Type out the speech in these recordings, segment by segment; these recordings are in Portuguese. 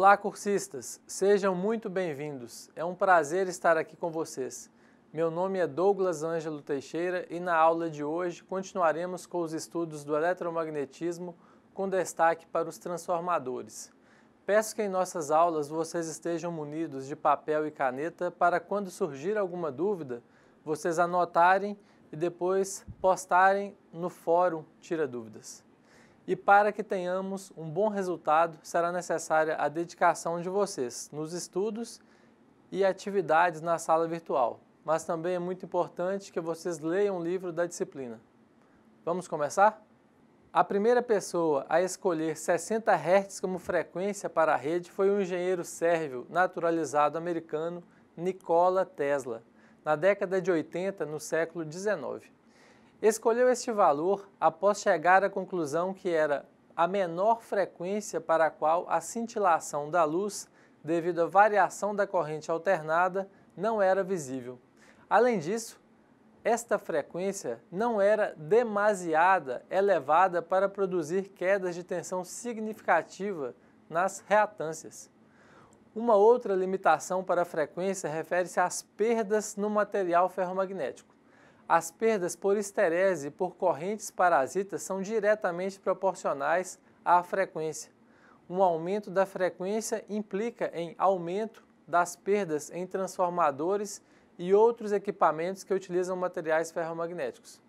Olá, cursistas! Sejam muito bem-vindos. É um prazer estar aqui com vocês. Meu nome é Douglas Ângelo Teixeira e na aula de hoje continuaremos com os estudos do eletromagnetismo com destaque para os transformadores. Peço que em nossas aulas vocês estejam munidos de papel e caneta para quando surgir alguma dúvida, vocês anotarem e depois postarem no fórum Tira Dúvidas. E para que tenhamos um bom resultado, será necessária a dedicação de vocês nos estudos e atividades na sala virtual. Mas também é muito importante que vocês leiam o livro da disciplina. Vamos começar? A primeira pessoa a escolher 60 Hz como frequência para a rede foi o engenheiro sérvio naturalizado americano Nikola Tesla, na década de 80, no século XIX. Escolheu este valor após chegar à conclusão que era a menor frequência para a qual a cintilação da luz, devido à variação da corrente alternada, não era visível. Além disso, esta frequência não era demasiada elevada para produzir quedas de tensão significativa nas reatâncias. Uma outra limitação para a frequência refere-se às perdas no material ferromagnético. As perdas por esterese e por correntes parasitas são diretamente proporcionais à frequência. Um aumento da frequência implica em aumento das perdas em transformadores e outros equipamentos que utilizam materiais ferromagnéticos.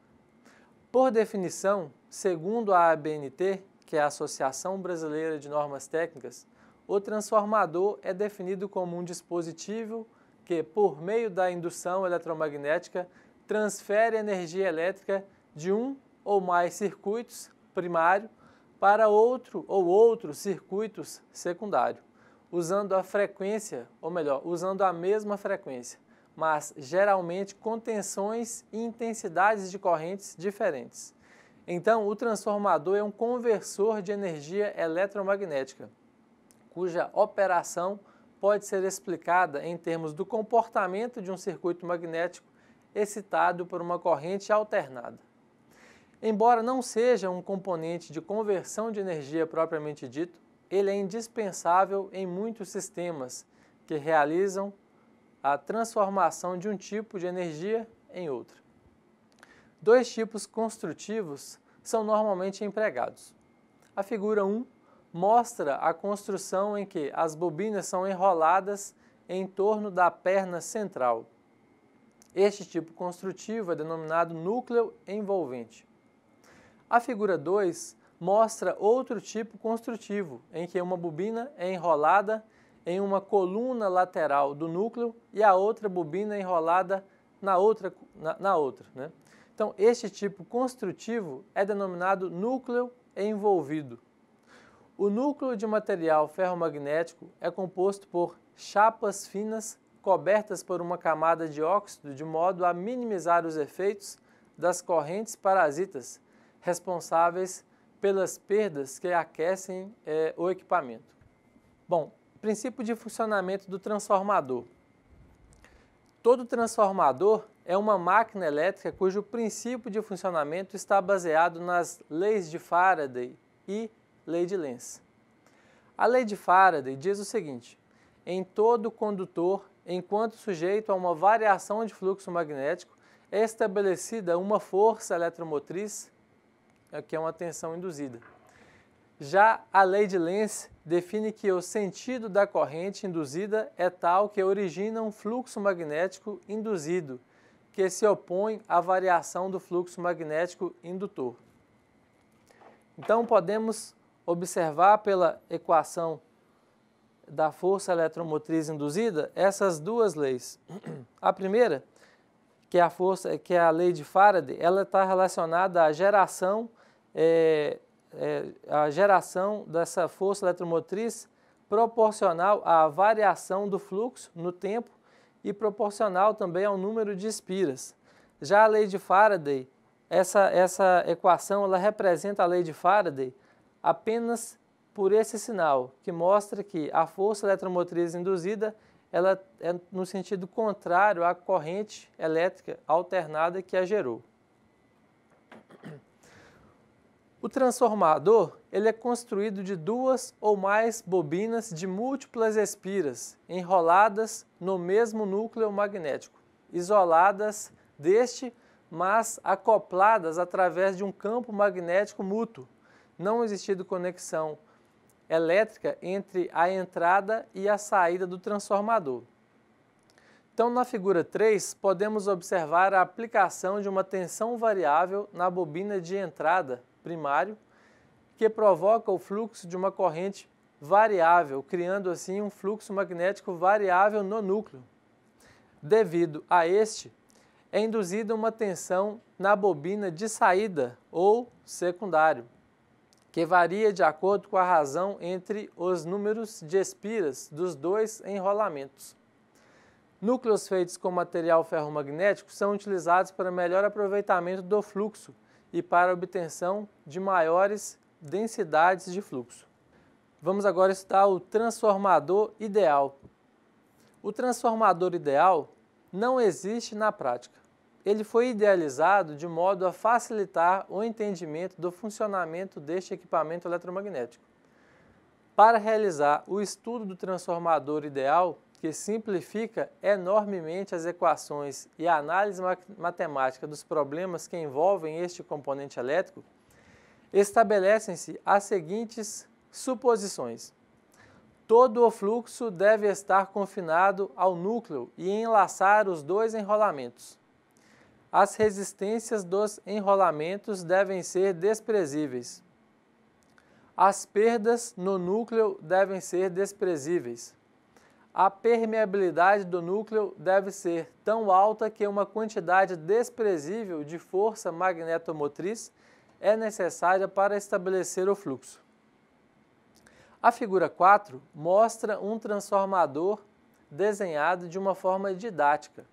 Por definição, segundo a ABNT, que é a Associação Brasileira de Normas Técnicas, o transformador é definido como um dispositivo que, por meio da indução eletromagnética, transfere energia elétrica de um ou mais circuitos primário para outro ou outros circuitos secundário, usando a frequência, ou melhor, usando a mesma frequência, mas geralmente com tensões e intensidades de correntes diferentes. Então, o transformador é um conversor de energia eletromagnética, cuja operação pode ser explicada em termos do comportamento de um circuito magnético excitado por uma corrente alternada. Embora não seja um componente de conversão de energia propriamente dito, ele é indispensável em muitos sistemas que realizam a transformação de um tipo de energia em outro. Dois tipos construtivos são normalmente empregados. A figura 1 mostra a construção em que as bobinas são enroladas em torno da perna central. Este tipo construtivo é denominado núcleo envolvente. A figura 2 mostra outro tipo construtivo, em que uma bobina é enrolada em uma coluna lateral do núcleo e a outra bobina é enrolada na outra. Né? Então, este tipo construtivo é denominado núcleo envolvido. O núcleo de material ferromagnético é composto por chapas finas cobertas por uma camada de óxido de modo a minimizar os efeitos das correntes parasitas responsáveis pelas perdas que aquecem o equipamento. Bom, princípio de funcionamento do transformador. Todo transformador é uma máquina elétrica cujo princípio de funcionamento está baseado nas leis de Faraday e lei de Lenz. A lei de Faraday diz o seguinte: em todo condutor, enquanto sujeito a uma variação de fluxo magnético, é estabelecida uma força eletromotriz, que é uma tensão induzida. Já a lei de Lenz define que o sentido da corrente induzida é tal que origina um fluxo magnético induzido, que se opõe à variação do fluxo magnético indutor. Então, podemos observar pela equação da força eletromotriz induzida essas duas leis. A primeira, que é a lei de Faraday, ela está relacionada à geração dessa força eletromotriz proporcional à variação do fluxo no tempo e proporcional também ao número de espiras. Já a lei de Faraday, essa equação ela representa a lei de Faraday apenas por esse sinal, que mostra que a força eletromotriz induzida ela é no sentido contrário à corrente elétrica alternada que a gerou. O transformador ele é construído de duas ou mais bobinas de múltiplas espiras, enroladas no mesmo núcleo magnético, isoladas deste, mas acopladas através de um campo magnético mútuo, não existindo conexão elétrica entre a entrada e a saída do transformador. Então, na figura 3, podemos observar a aplicação de uma tensão variável na bobina de entrada primário, que provoca o fluxo de uma corrente variável, criando assim um fluxo magnético variável no núcleo. Devido a este, é induzida uma tensão na bobina de saída ou secundário, que varia de acordo com a razão entre os números de espiras dos dois enrolamentos. Núcleos feitos com material ferromagnético são utilizados para melhor aproveitamento do fluxo e para a obtenção de maiores densidades de fluxo. Vamos agora estudar o transformador ideal. O transformador ideal não existe na prática. Ele foi idealizado de modo a facilitar o entendimento do funcionamento deste equipamento eletromagnético. Para realizar o estudo do transformador ideal, que simplifica enormemente as equações e a análise matemática dos problemas que envolvem este componente elétrico, estabelecem-se as seguintes suposições. Todo o fluxo deve estar confinado ao núcleo e enlaçar os dois enrolamentos. As resistências dos enrolamentos devem ser desprezíveis. As perdas no núcleo devem ser desprezíveis. A permeabilidade do núcleo deve ser tão alta que uma quantidade desprezível de força magnetomotriz é necessária para estabelecer o fluxo. A figura 4 mostra um transformador desenhado de uma forma didática,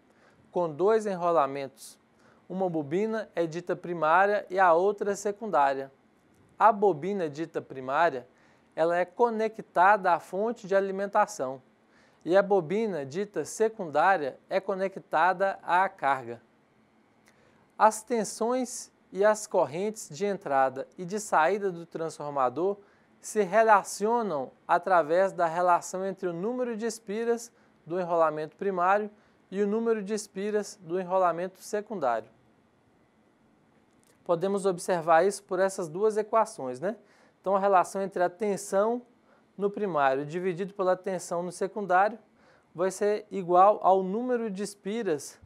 com dois enrolamentos. Uma bobina é dita primária e a outra é secundária. A bobina dita primária, ela é conectada à fonte de alimentação e a bobina dita secundária é conectada à carga. As tensões e as correntes de entrada e de saída do transformador se relacionam através da relação entre o número de espiras do enrolamento primário e o número de espiras do enrolamento secundário. Podemos observar isso por essas duas equações, né? Então, a relação entre a tensão no primário dividido pela tensão no secundário vai ser igual ao número de espiras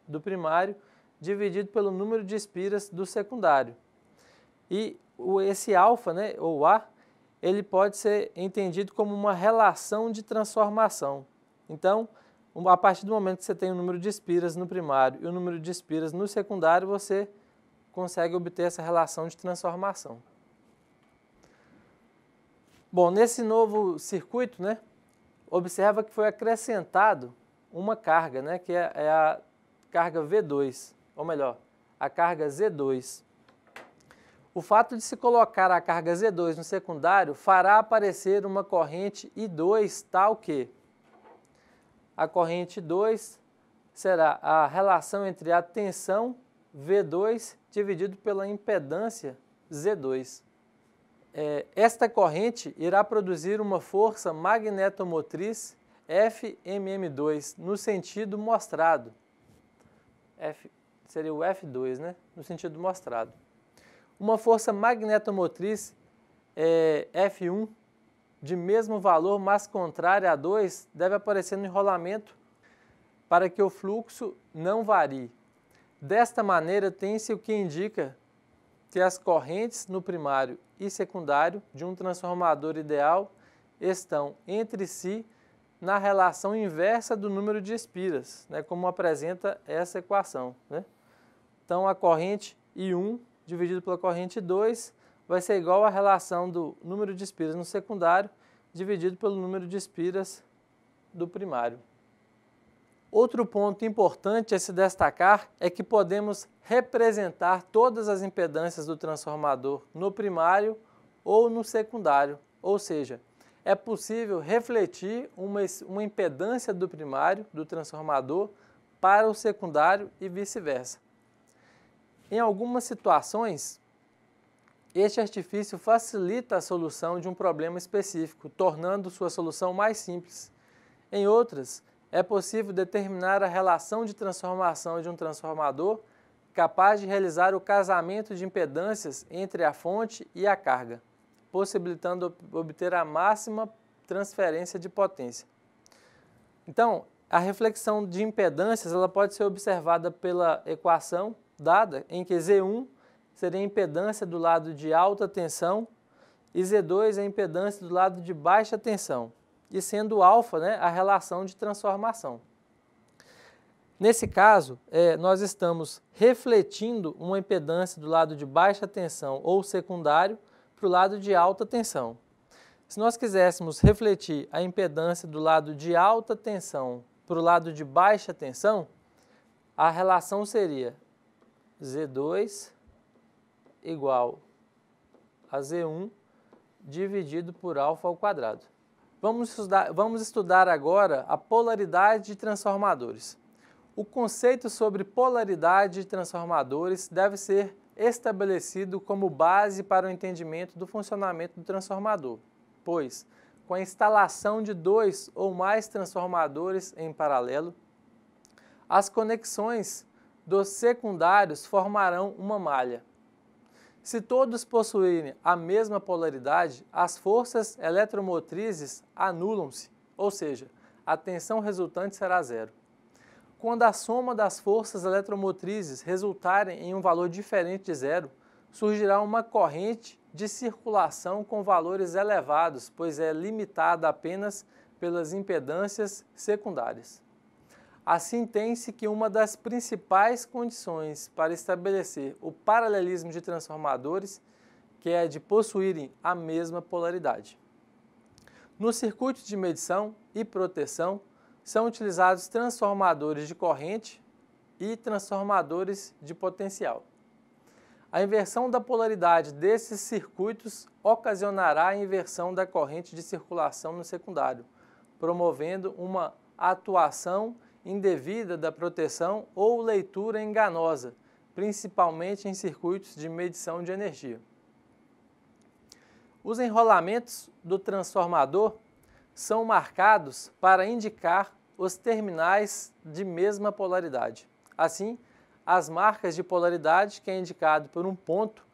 do primário dividido pelo número de espiras do secundário. E esse alfa, né, ou A, ele pode ser entendido como uma relação de transformação. Então, a partir do momento que você tem o número de espiras no primário e o número de espiras no secundário, você consegue obter essa relação de transformação. Bom, nesse novo circuito, né, observa que foi acrescentado uma carga, né, que é a carga V2, ou melhor, a carga Z2. O fato de se colocar a carga Z2 no secundário fará aparecer uma corrente I2 tal que a corrente 2 será a relação entre a tensão V2 dividido pela impedância Z2. Esta corrente irá produzir uma força magnetomotriz FMM2 no sentido mostrado. Seria o F2, né? No sentido mostrado. Uma força magnetomotriz F1 de mesmo valor, mas contrária a 2, deve aparecer no enrolamento para que o fluxo não varie. Desta maneira, tem-se o que indica que as correntes no primário e secundário de um transformador ideal estão entre si na relação inversa do número de espiras, né, como apresenta essa equação, né? Então, a corrente I1 dividido pela corrente 2 vai ser igual à relação do número de espiras no secundário dividido pelo número de espiras do primário. Outro ponto importante a se destacar é que podemos representar todas as impedâncias do transformador no primário ou no secundário, ou seja, é possível refletir uma impedância do primário, do transformador, para o secundário e vice-versa. Em algumas situações, Este artifício facilita a solução de um problema específico, tornando sua solução mais simples. Em outras, é possível determinar a relação de transformação de um transformador capaz de realizar o casamento de impedâncias entre a fonte e a carga, possibilitando obter a máxima transferência de potência. Então, a reflexão de impedâncias ela pode ser observada pela equação dada em que Z1 seria a impedância do lado de alta tensão e Z2 é a impedância do lado de baixa tensão, e sendo alfa, né, a relação de transformação. Nesse caso, nós estamos refletindo uma impedância do lado de baixa tensão ou secundário para o lado de alta tensão. Se nós quiséssemos refletir a impedância do lado de alta tensão para o lado de baixa tensão, a relação seria Z2 igual a Z1 dividido por alfa ao quadrado. Vamos estudar agora a polaridade de transformadores. O conceito sobre polaridade de transformadores deve ser estabelecido como base para o entendimento do funcionamento do transformador, pois, com a instalação de dois ou mais transformadores em paralelo, as conexões dos secundários formarão uma malha. Se todos possuírem a mesma polaridade, as forças eletromotrizes anulam-se, ou seja, a tensão resultante será zero. Quando a soma das forças eletromotrizes resultarem em um valor diferente de zero, surgirá uma corrente de circulação com valores elevados, pois é limitada apenas pelas impedâncias secundárias. Assim, tem-se que uma das principais condições para estabelecer o paralelismo de transformadores, que é a de possuírem a mesma polaridade. Nos circuitos de medição e proteção, são utilizados transformadores de corrente e transformadores de potencial. A inversão da polaridade desses circuitos ocasionará a inversão da corrente de circulação no secundário, promovendo uma atuação indevida da proteção ou leitura enganosa, principalmente em circuitos de medição de energia. Os enrolamentos do transformador são marcados para indicar os terminais de mesma polaridade. Assim, as marcas de polaridade, que é indicado por um ponto,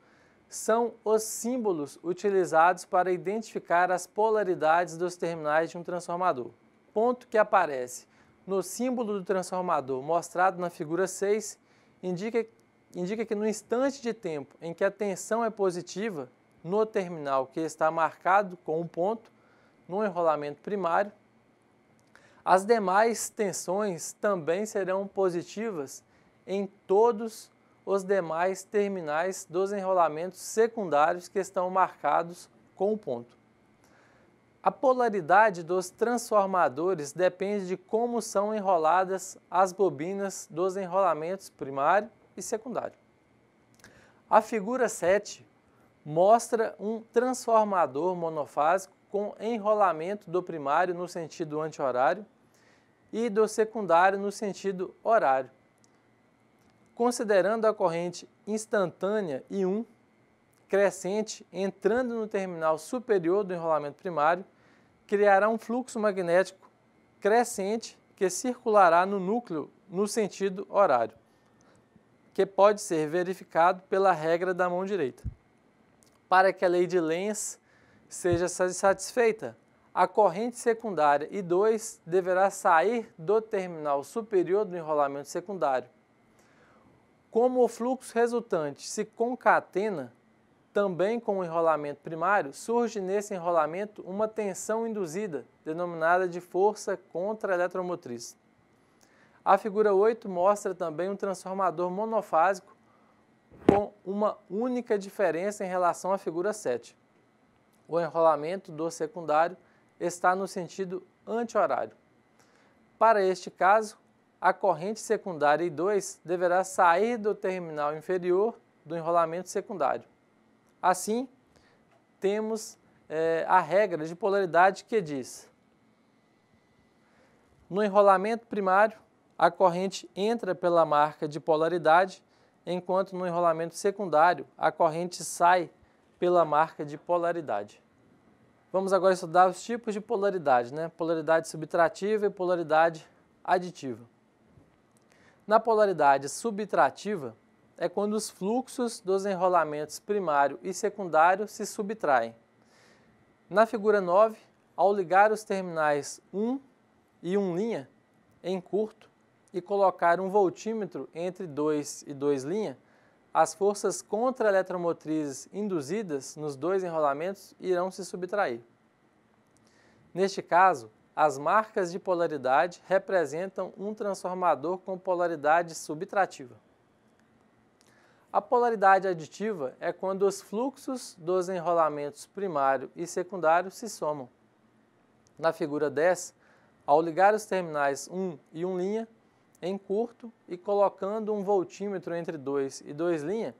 são os símbolos utilizados para identificar as polaridades dos terminais de um transformador. Ponto que aparece no símbolo do transformador mostrado na figura 6 indica que no instante de tempo em que a tensão é positiva no terminal que está marcado com um ponto, no enrolamento primário, as demais tensões também serão positivas em todos os demais terminais dos enrolamentos secundários que estão marcados com o ponto. A polaridade dos transformadores depende de como são enroladas as bobinas dos enrolamentos primário e secundário. A figura 7 mostra um transformador monofásico com enrolamento do primário no sentido anti-horário e do secundário no sentido horário. Considerando a corrente instantânea I1 crescente entrando no terminal superior do enrolamento primário, criará um fluxo magnético crescente que circulará no núcleo no sentido horário, que pode ser verificado pela regra da mão direita. Para que a lei de Lenz seja satisfeita, a corrente secundária I2 deverá sair do terminal superior do enrolamento secundário. Como o fluxo resultante se concatena também com o enrolamento primário, surge nesse enrolamento uma tensão induzida, denominada de força contra-eletromotriz. A figura 8 mostra também um transformador monofásico com uma única diferença em relação à figura 7. O enrolamento do secundário está no sentido anti-horário. Para este caso, a corrente secundária I2 deverá sair do terminal inferior do enrolamento secundário. Assim, temos a regra de polaridade que diz: no enrolamento primário, a corrente entra pela marca de polaridade, enquanto no enrolamento secundário, a corrente sai pela marca de polaridade. Vamos agora estudar os tipos de polaridade, né? Polaridade subtrativa e polaridade aditiva. Na polaridade subtrativa é quando os fluxos dos enrolamentos primário e secundário se subtraem. Na figura 9, ao ligar os terminais 1 e 1' em curto e colocar um voltímetro entre 2 e 2', as forças contra-eletromotrizes induzidas nos dois enrolamentos irão se subtrair. Neste caso, as marcas de polaridade representam um transformador com polaridade subtrativa. A polaridade aditiva é quando os fluxos dos enrolamentos primário e secundário se somam. Na figura 10, ao ligar os terminais 1 e 1' em curto e colocando um voltímetro entre 2 e 2',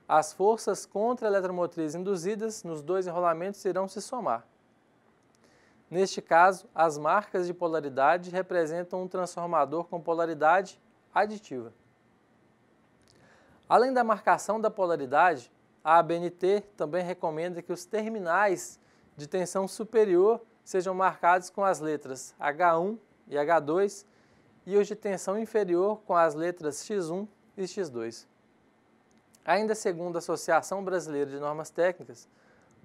as forças contra-eletromotrizes induzidas nos dois enrolamentos irão se somar. Neste caso, as marcas de polaridade representam um transformador com polaridade aditiva. Além da marcação da polaridade, a ABNT também recomenda que os terminais de tensão superior sejam marcados com as letras H1 e H2 e os de tensão inferior com as letras X1 e X2. Ainda segundo a Associação Brasileira de Normas Técnicas,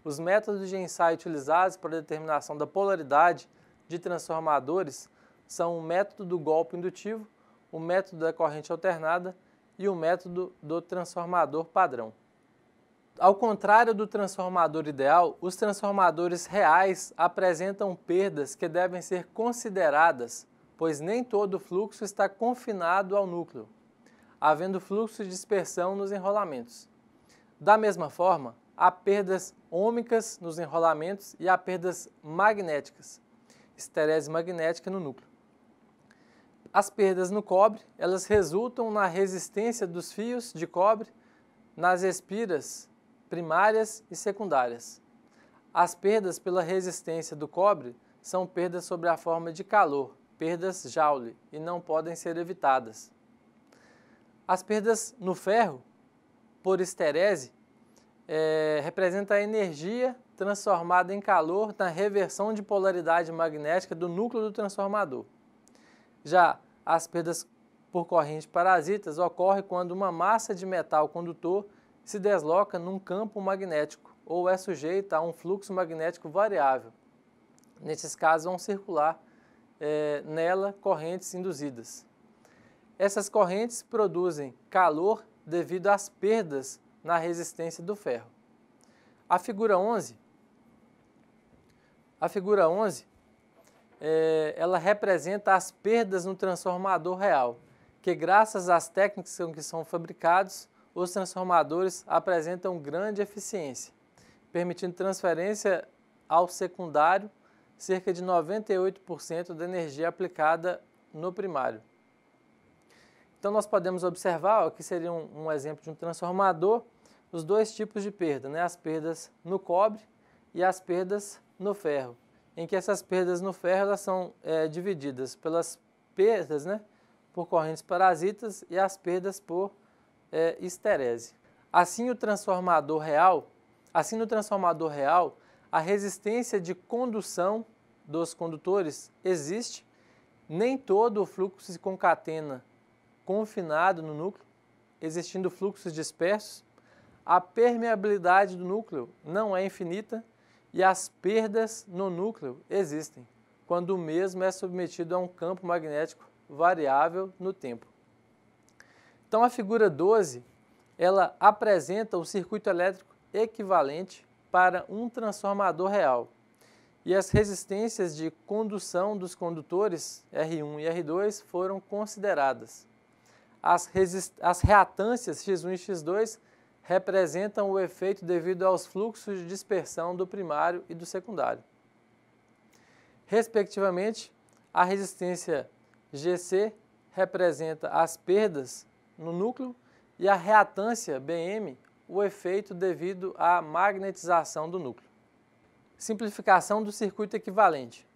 os métodos de ensaio utilizados para a determinação da polaridade de transformadores são o método do golpe indutivo, o método da corrente alternada e o método do transformador padrão. Ao contrário do transformador ideal, os transformadores reais apresentam perdas que devem ser consideradas, pois nem todo o fluxo está confinado ao núcleo, havendo fluxo de dispersão nos enrolamentos. Da mesma forma, há perdas ômicas nos enrolamentos e há perdas magnéticas, esterese magnética no núcleo. As perdas no cobre, elas resultam na resistência dos fios de cobre nas espiras primárias e secundárias. As perdas pela resistência do cobre são perdas sob a forma de calor, perdas Joule, e não podem ser evitadas. As perdas no ferro, por esterese, representa a energia transformada em calor na reversão de polaridade magnética do núcleo do transformador. Já as perdas por corrente parasitas ocorrem quando uma massa de metal condutor se desloca num campo magnético ou é sujeita a um fluxo magnético variável. Nesses casos, vão circular nela correntes induzidas. Essas correntes produzem calor devido às perdas na resistência do ferro. A figura 11, ela representa as perdas no transformador real, que graças às técnicas com que são fabricados, os transformadores apresentam grande eficiência, permitindo transferência ao secundário cerca de 98% da energia aplicada no primário. Então nós podemos observar, aqui seria um exemplo de um transformador, os dois tipos de perda, né? As perdas no cobre e as perdas no ferro, em que essas perdas no ferro elas são divididas pelas perdas, né, por correntes parasitas e as perdas por esterese. Assim no transformador real, a resistência de condução dos condutores existe, nem todo o fluxo se concatena confinado no núcleo, existindo fluxos dispersos, a permeabilidade do núcleo não é infinita e as perdas no núcleo existem, quando o mesmo é submetido a um campo magnético variável no tempo. Então a figura 12, ela apresenta o circuito elétrico equivalente para um transformador real. E as resistências de condução dos condutores R1 e R2 foram consideradas. As reatâncias X1 e X2 representam o efeito devido aos fluxos de dispersão do primário e do secundário. Respectivamente, a resistência GC representa as perdas no núcleo e a reatância BM, o efeito devido à magnetização do núcleo. Simplificação do circuito equivalente.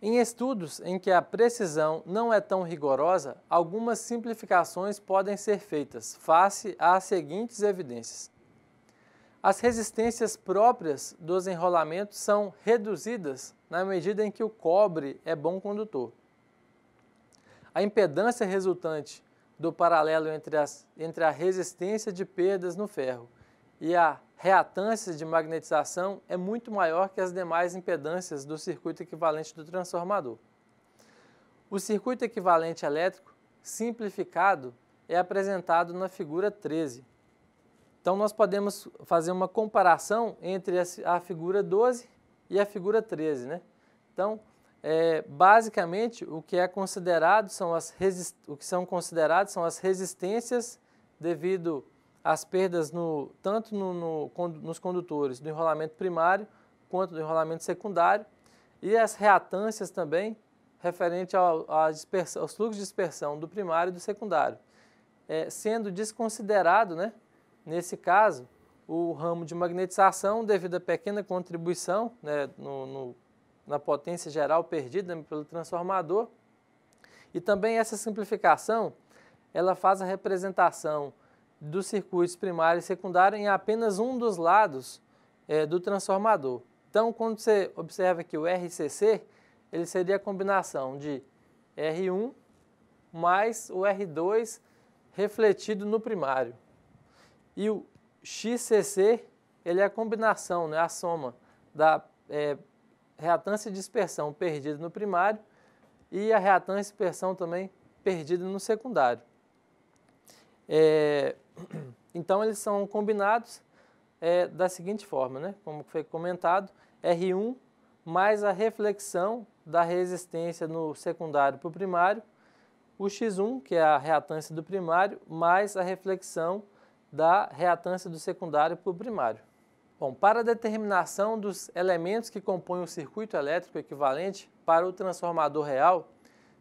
Em estudos em que a precisão não é tão rigorosa, algumas simplificações podem ser feitas face às seguintes evidências. As resistências próprias dos enrolamentos são reduzidas na medida em que o cobre é bom condutor. A impedância resultante do paralelo entre a resistência de perdas no ferro e a reatância de magnetização é muito maior que as demais impedâncias do circuito equivalente do transformador. O circuito equivalente elétrico simplificado é apresentado na figura 13. Então, nós podemos fazer uma comparação entre a figura 12 e a figura 13, né? Então, basicamente, o que são consideradas são as resistências devido às perdas tanto nos condutores do enrolamento primário quanto do enrolamento secundário, e as reatâncias também referente aos fluxos de dispersão do primário e do secundário, sendo desconsiderado, né, nesse caso, o ramo de magnetização devido à pequena contribuição, né, na potência geral perdida pelo transformador. E também essa simplificação, ela faz a representação dos circuitos primário e secundário em apenas um dos lados do transformador. Então, quando você observa aqui o RCC, ele seria a combinação de R1 mais o R2 refletido no primário. E o XCC, ele é a combinação, né, a soma da reatância e dispersão perdida no primário e a reatância e dispersão também perdida no secundário. Então, eles são combinados da seguinte forma, né, como foi comentado, R1 mais a reflexão da resistência no secundário para o primário, o X1, que é a reatância do primário, mais a reflexão da reatância do secundário para o primário. Bom, para a determinação dos elementos que compõem o circuito elétrico equivalente para o transformador real,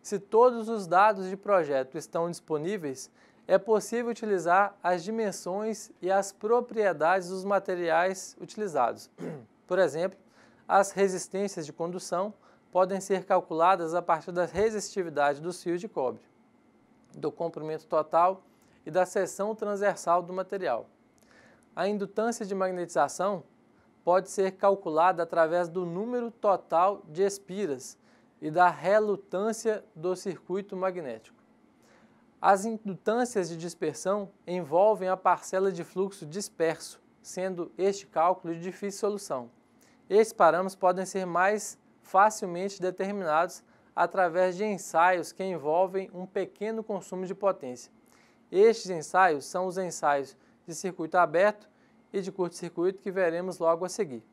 se todos os dados de projeto estão disponíveis, é possível utilizar as dimensões e as propriedades dos materiais utilizados. Por exemplo, as resistências de condução podem ser calculadas a partir da resistividade dos fios de cobre, do comprimento total e da seção transversal do material. A indutância de magnetização pode ser calculada através do número total de espiras e da relutância do circuito magnético. As indutâncias de dispersão envolvem a parcela de fluxo disperso, sendo este cálculo de difícil solução. Esses parâmetros podem ser mais facilmente determinados através de ensaios que envolvem um pequeno consumo de potência. Estes ensaios são os ensaios de circuito aberto e de curto-circuito que veremos logo a seguir.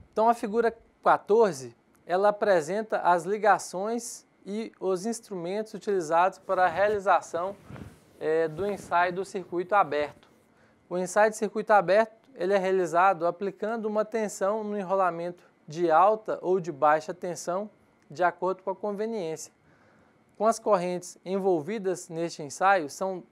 Então, a figura 14, ela apresenta as ligações e os instrumentos utilizados para a realização do ensaio do circuito aberto. O ensaio de circuito aberto ele é realizado aplicando uma tensão no enrolamento de alta ou de baixa tensão, de acordo com a conveniência. Como as correntes envolvidas neste ensaio são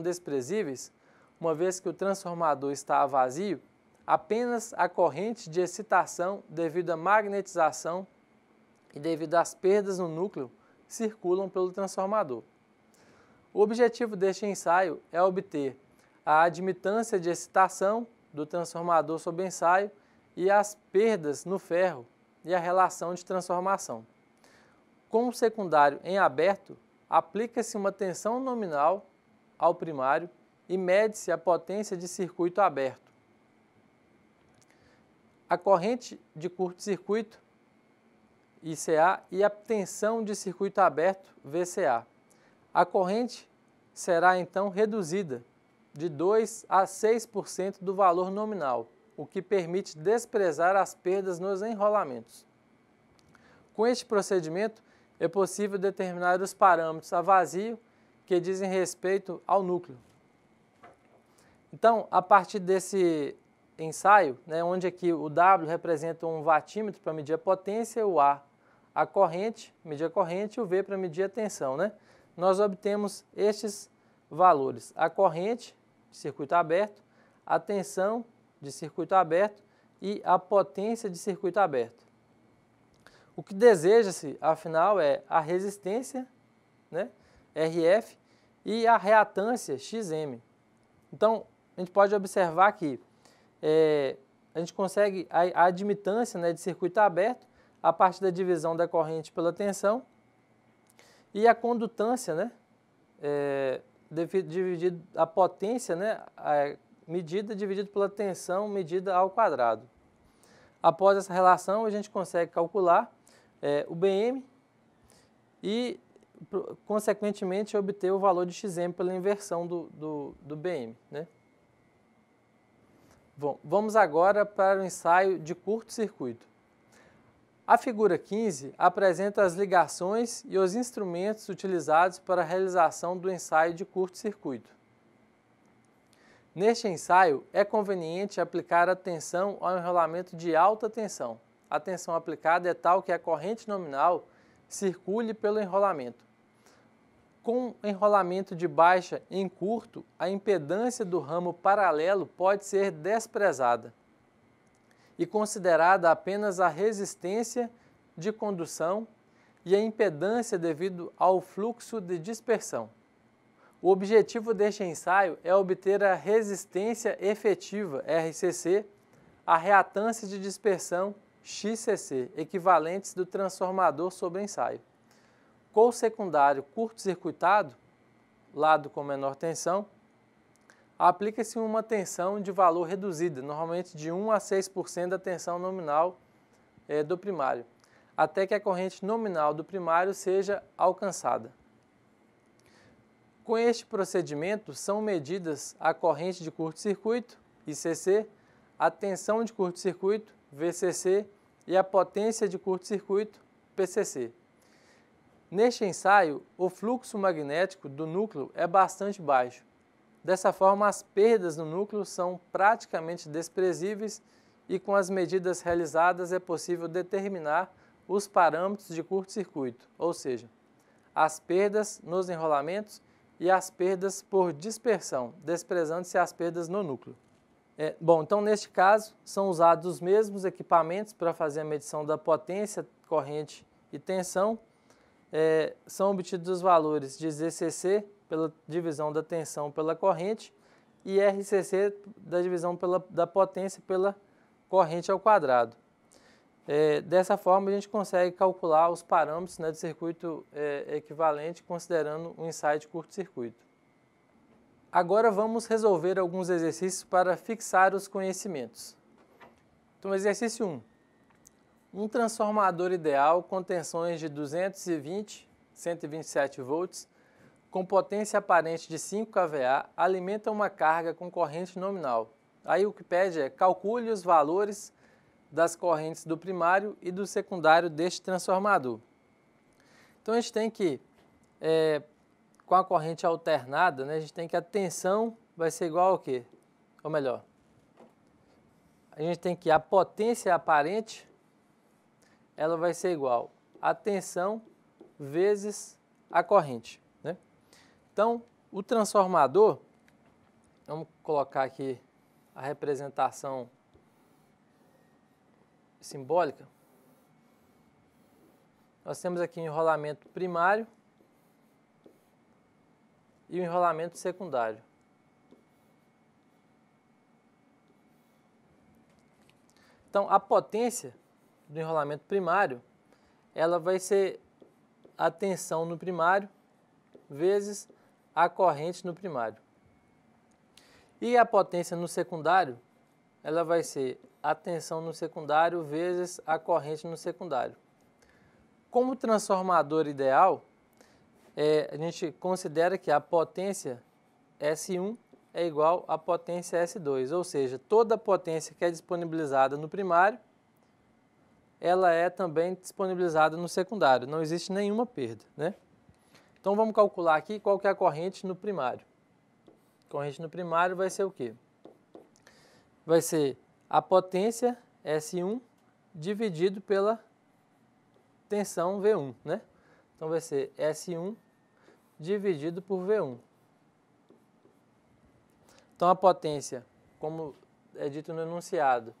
desprezíveis, uma vez que o transformador está vazio, apenas a corrente de excitação devido à magnetização e devido às perdas no núcleo circulam pelo transformador. O objetivo deste ensaio é obter a admitância de excitação do transformador sob ensaio e as perdas no ferro e a relação de transformação. Com o secundário em aberto, aplica-se uma tensão nominal ao primário e mede-se a potência de circuito aberto. A corrente de curto-circuito, ICA, e a tensão de circuito aberto, VCA. A corrente será então reduzida de 2 a 6% do valor nominal, o que permite desprezar as perdas nos enrolamentos. Com este procedimento, é possível determinar os parâmetros a vazio que dizem respeito ao núcleo. Então, a partir desse ensaio, né, onde aqui o W representa um watímetro para medir a potência, o A corrente, medir a corrente, e o V para medir a tensão, né? Nós obtemos estes valores: a corrente de circuito aberto, a tensão de circuito aberto e a potência de circuito aberto. O que deseja-se, afinal, é a resistência, né, RF, e a reatância, XM. Então, a gente pode observar que a gente consegue a admitância, né, de circuito aberto a partir da divisão da corrente pela tensão e a condutância, né, dividido a potência, né, medida dividido pela tensão medida ao quadrado. Após essa relação, a gente consegue calcular o BM e, consequentemente, obter o valor de Xm pela inversão do BM, né? Bom, vamos agora para o ensaio de curto-circuito. A figura 15 apresenta as ligações e os instrumentos utilizados para a realização do ensaio de curto-circuito. Neste ensaio, é conveniente aplicar a tensão ao enrolamento de alta tensão. A tensão aplicada é tal que a corrente nominal circule pelo enrolamento. Com enrolamento de baixa em curto, a impedância do ramo paralelo pode ser desprezada e considerada apenas a resistência de condução e a impedância devido ao fluxo de dispersão. O objetivo deste ensaio é obter a resistência efetiva, RCC, a reatância de dispersão, XCC, equivalentes do transformador sobre ensaio. Com o secundário curto-circuitado, lado com menor tensão, aplica-se uma tensão de valor reduzida, normalmente de 1 a 6% da tensão nominal do primário, até que a corrente nominal do primário seja alcançada. Com este procedimento, são medidas a corrente de curto-circuito, ICC, a tensão de curto-circuito, VCC, e a potência de curto-circuito, PCC. Neste ensaio, o fluxo magnético do núcleo é bastante baixo. Dessa forma, as perdas no núcleo são praticamente desprezíveis e com as medidas realizadas é possível determinar os parâmetros de curto-circuito, ou seja, as perdas nos enrolamentos e as perdas por dispersão, desprezando-se as perdas no núcleo. Então, neste caso, são usados os mesmos equipamentos para fazer a medição da potência, corrente e tensão. São obtidos os valores de ZCC pela divisão da tensão pela corrente e RCC da divisão da potência pela corrente ao quadrado. Dessa forma, a gente consegue calcular os parâmetros, né, do circuito equivalente, considerando um ensaio de curto-circuito. Agora vamos resolver alguns exercícios para fixar os conhecimentos. Então, exercício 1. Um transformador ideal com tensões de 220, 127 volts, com potência aparente de 5 kVA, alimenta uma carga com corrente nominal. Aí o que pede é calcule os valores das correntes do primário e do secundário deste transformador. Então a gente tem que, com a corrente alternada, né, a gente tem que a tensão vai ser igual ao quê? Ou melhor, a gente tem que a potência aparente, ela vai ser igual a tensão vezes a corrente, né? Então, o transformador, vamos colocar aqui a representação simbólica. Nós temos aqui o enrolamento primário e o enrolamento secundário. Então, a potência do enrolamento primário, ela vai ser a tensão no primário vezes a corrente no primário. E a potência no secundário, ela vai ser a tensão no secundário vezes a corrente no secundário. Como transformador ideal, a gente considera que a potência S1 é igual à potência S2, ou seja, toda a potência que é disponibilizada no primário, ela é também disponibilizada no secundário, não existe nenhuma perda, né? Então vamos calcular aqui qual que é a corrente no primário. A corrente no primário vai ser o quê? Vai ser a potência S1 dividido pela tensão V1, né? Então vai ser S1 dividido por V1. Então a potência, como é dito no enunciado,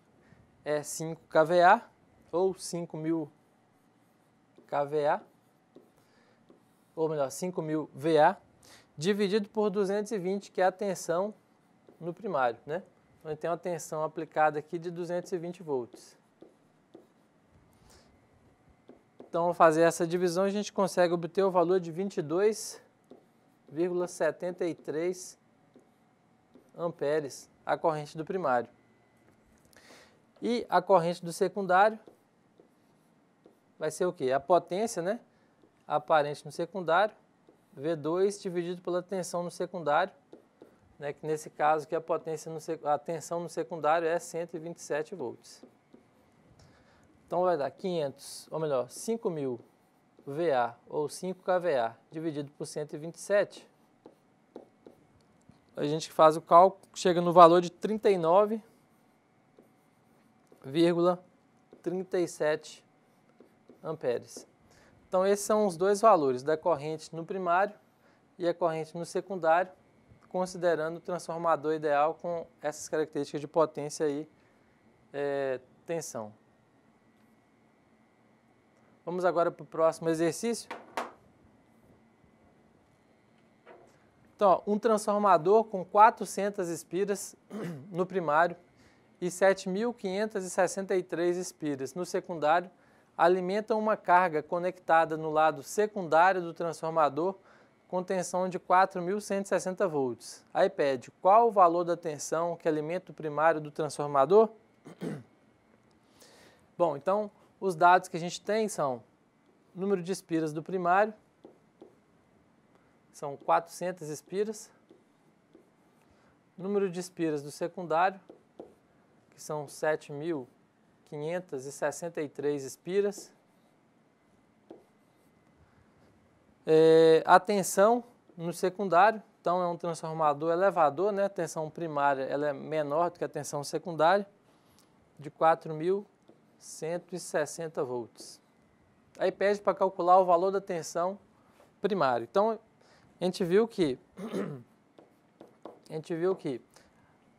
é 5 kVA ou 5.000 kVA, ou melhor, 5.000 VA, dividido por 220, que é a tensão no primário, né? Então, ele tem uma tensão aplicada aqui de 220 volts. Então, ao fazer essa divisão, a gente consegue obter o valor de 22,73 amperes a corrente do primário. E a corrente do secundário vai ser o quê? A potência, né, aparente no secundário, V2 dividido pela tensão no secundário, né, que nesse caso que a tensão no secundário é 127 volts. Então vai dar 5.000 VA ou 5 kVA dividido por 127. A gente faz o cálculo, chega no valor de 39,37 amperes. Então esses são os dois valores da corrente no primário e a corrente no secundário, considerando o transformador ideal com essas características de potência e tensão. Vamos agora para o próximo exercício. Então, um transformador com 400 espiras no primário e 7.563 espiras no secundário alimenta uma carga conectada no lado secundário do transformador com tensão de 4.160 volts. Aí pede qual o valor da tensão que alimenta o primário do transformador? Bom, então os dados que a gente tem são número de espiras do primário, são 400 espiras, número de espiras do secundário, que são 7.563 espiras, a tensão no secundário, então é um transformador elevador, né? A tensão primária ela é menor do que a tensão secundária, de 4.160 volts. Aí pede para calcular o valor da tensão primária. Então, a gente viu que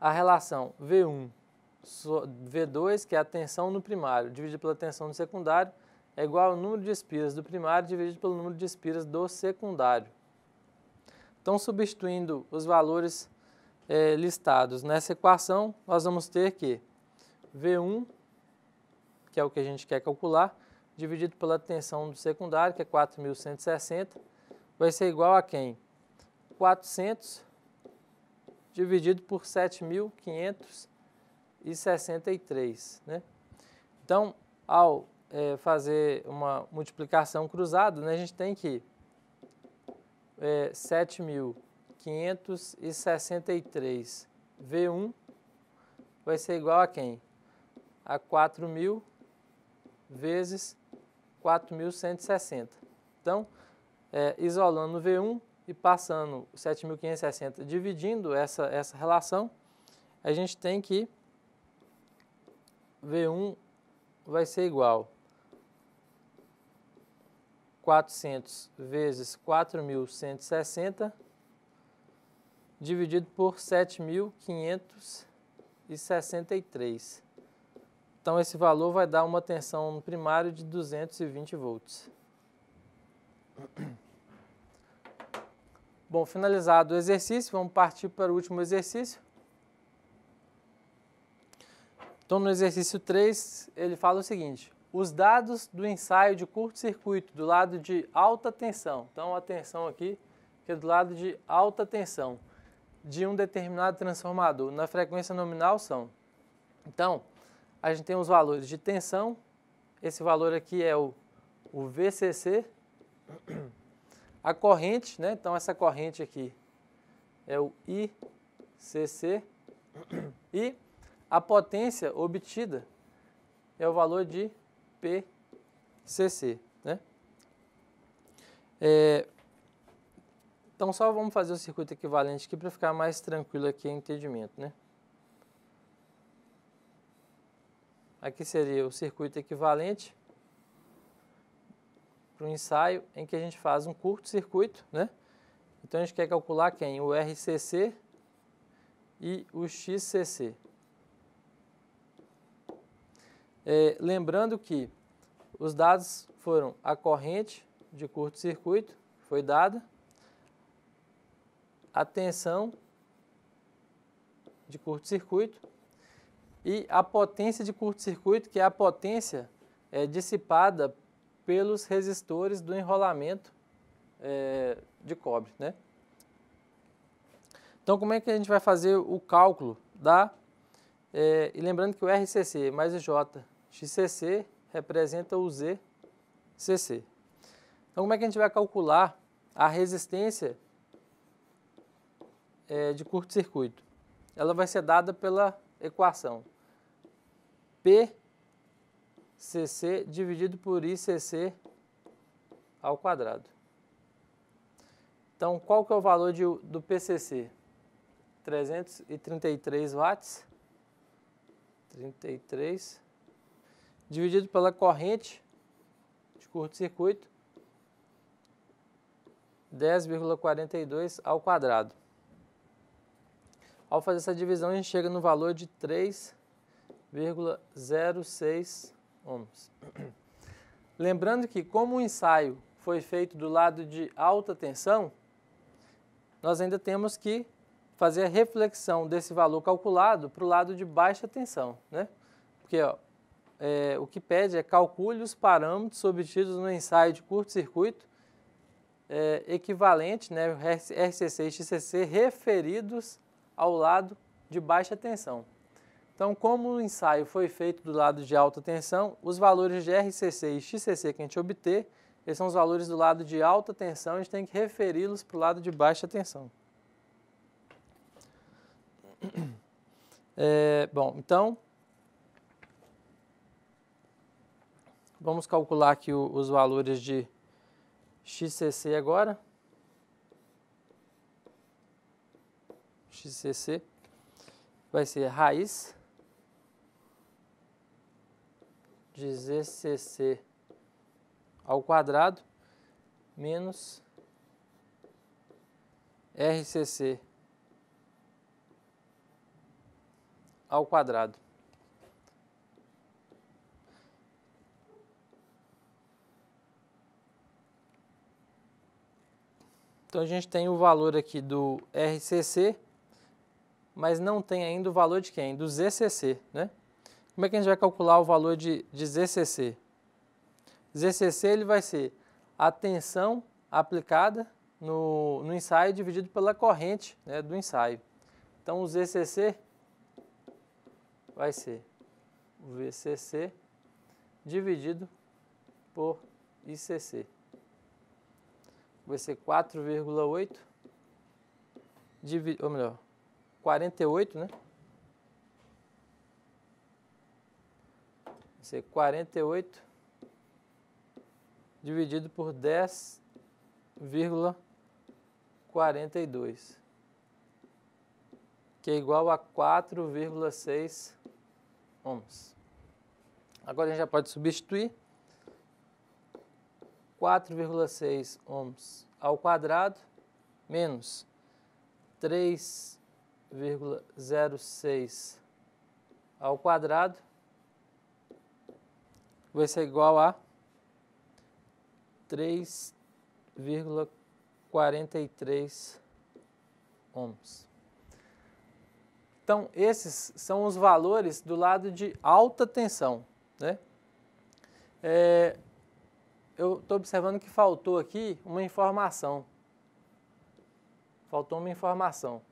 a relação V2, que é a tensão no primário, dividido pela tensão no secundário, é igual ao número de espiras do primário dividido pelo número de espiras do secundário. Então, substituindo os valores listados nessa equação, nós vamos ter que V1, que é o que a gente quer calcular, dividido pela tensão do secundário, que é 4.160, vai ser igual a quem? 400 dividido por 7.563, né? Então, ao fazer uma multiplicação cruzada, né, a gente tem que 7.563 V1 vai ser igual a quem? A 4.000 vezes 4.160. Então, isolando o V1 e passando 7.560, dividindo essa relação, a gente tem que V1 vai ser igual 400 vezes 4.160 dividido por 7.563. Então, esse valor vai dar uma tensão no primário de 220 volts. Bom, finalizado o exercício, vamos partir para o último exercício. Então, no exercício 3, ele fala o seguinte: os dados do ensaio de curto-circuito do lado de alta tensão, então a tensão aqui, que é do lado de alta tensão, de um determinado transformador, na frequência nominal são. Então, a gente tem os valores de tensão, esse valor aqui é o VCC, a corrente, né? Então essa corrente aqui é o ICC e a potência obtida é o valor de PCC, né? Então só vamos fazer o circuito equivalente aqui para ficar mais tranquilo aqui o entendimento, né? Aqui seria o circuito equivalente para o ensaio em que a gente faz um curto-circuito, né? Então a gente quer calcular quem? O RCC e o XCC. Lembrando que os dados foram a corrente de curto-circuito, foi dada, a tensão de curto-circuito, e a potência de curto-circuito, que é a potência dissipada pelos resistores do enrolamento de cobre, né? Então, como é que a gente vai fazer o cálculo e lembrando que o RCC mais o JXCC representa o ZCC. Então, como é que a gente vai calcular a resistência de curto-circuito? Ela vai ser dada pela equação PCC dividido por ICC ao quadrado. Então, qual que é o valor do PCC? 333 watts, 33, dividido pela corrente de curto-circuito, 10,42 ao quadrado. Ao fazer essa divisão, a gente chega no valor de 3,06 ohms. Lembrando que, como o ensaio foi feito do lado de alta tensão, nós ainda temos que fazer a reflexão desse valor calculado para o lado de baixa tensão, né? Porque o que pede é calcule os parâmetros obtidos no ensaio de curto-circuito equivalente, né, RCC e XCC, referidos ao lado de baixa tensão. Então, como o ensaio foi feito do lado de alta tensão, os valores de RCC e XCC que a gente obter, esses são os valores do lado de alta tensão, a gente tem que referi-los para o lado de baixa tensão. Bom, então, vamos calcular aqui os valores de XCC agora. XCC vai ser raiz de ZCC ao quadrado menos RCC ao quadrado. Então, a gente tem o valor aqui do RCC, mas não tem ainda o valor de quem? Do ZCC, né? Como é que a gente vai calcular o valor de ZCC? ZCC ele vai ser a tensão aplicada no ensaio dividido pela corrente, né, do ensaio. Então, o ZCC vai ser o VCC dividido por ICC. Vai ser 4,8, ou melhor, 48, né? Vai ser 48 dividido por 10,42, que é igual a 4,6 ohms. Agora a gente já pode substituir 4,6 ohms ao quadrado menos 3,06 ao quadrado vai ser igual a 3,43 ohms. Então, esses são os valores do lado de alta tensão, né? Eu estou observando que faltou aqui uma informação. Faltou uma informação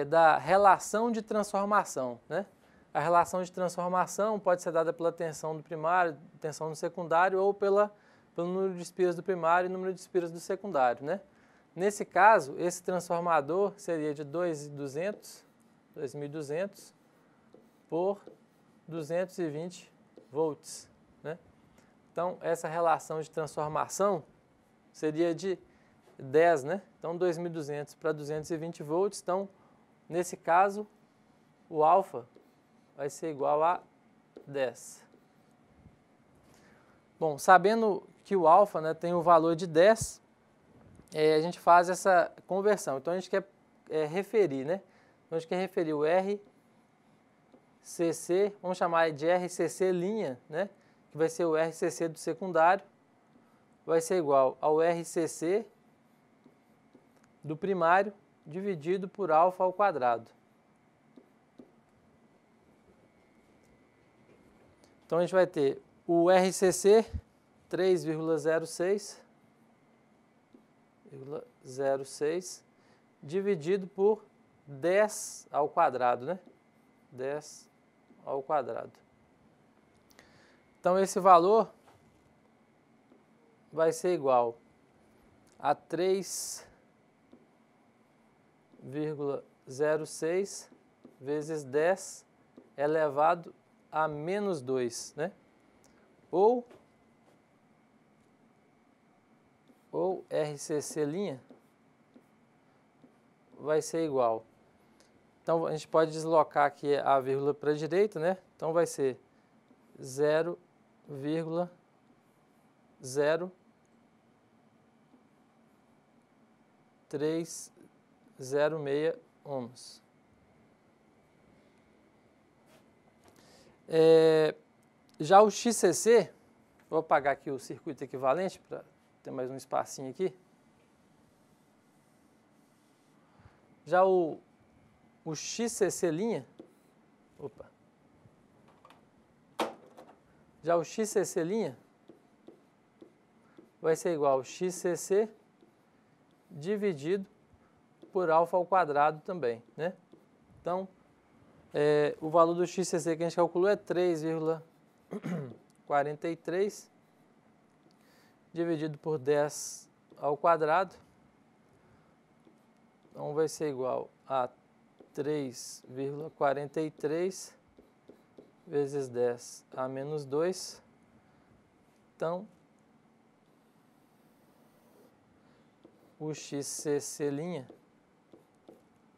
da relação de transformação, né? A relação de transformação pode ser dada pela tensão do primário, tensão do secundário ou pelo número de espiras do primário e número de espiras do secundário, né? Nesse caso, esse transformador seria de 2.200 por 220 volts, né? Então, essa relação de transformação seria de 10, né? Então, 2.200 para 220 volts. Então, nesse caso, o alfa vai ser igual a 10. Bom, sabendo que o alfa, né, tem o valor de 10, a gente faz essa conversão. Então, a gente quer referir, né? Então, a gente quer referir o RCC, vamos chamar de RCC linha, né? Que vai ser o RCC do secundário, vai ser igual ao RCC do primário dividido por alfa ao quadrado. Então, a gente vai ter o RCC 3,06 dividido por 10 ao quadrado, né? 10 ao quadrado. Então, esse valor vai ser igual a 3,06 vezes 10 elevado a menos 2, né? Ou RCC' vai ser igual. Então, a gente pode deslocar aqui a vírgula para a direita, né? Então, vai ser 0,0306 ohms. Já o XCC, vou apagar aqui o circuito equivalente para ter mais um espacinho aqui. Já o XCC', já o XCC' vai ser igual ao XCC dividido por alfa ao quadrado também, né? Então, o valor do XCC que a gente calculou é 3,43 dividido por 10 ao quadrado. Então, vai ser igual a 3,43 vezes 10 a menos 2. Então, o XCC'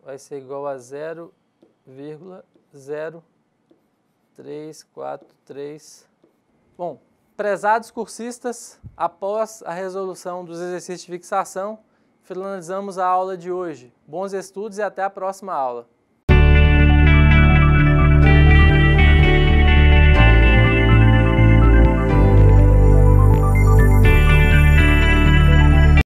vai ser igual a 0,0343. Bom, prezados cursistas, após a resolução dos exercícios de fixação, finalizamos a aula de hoje. Bons estudos e até a próxima aula.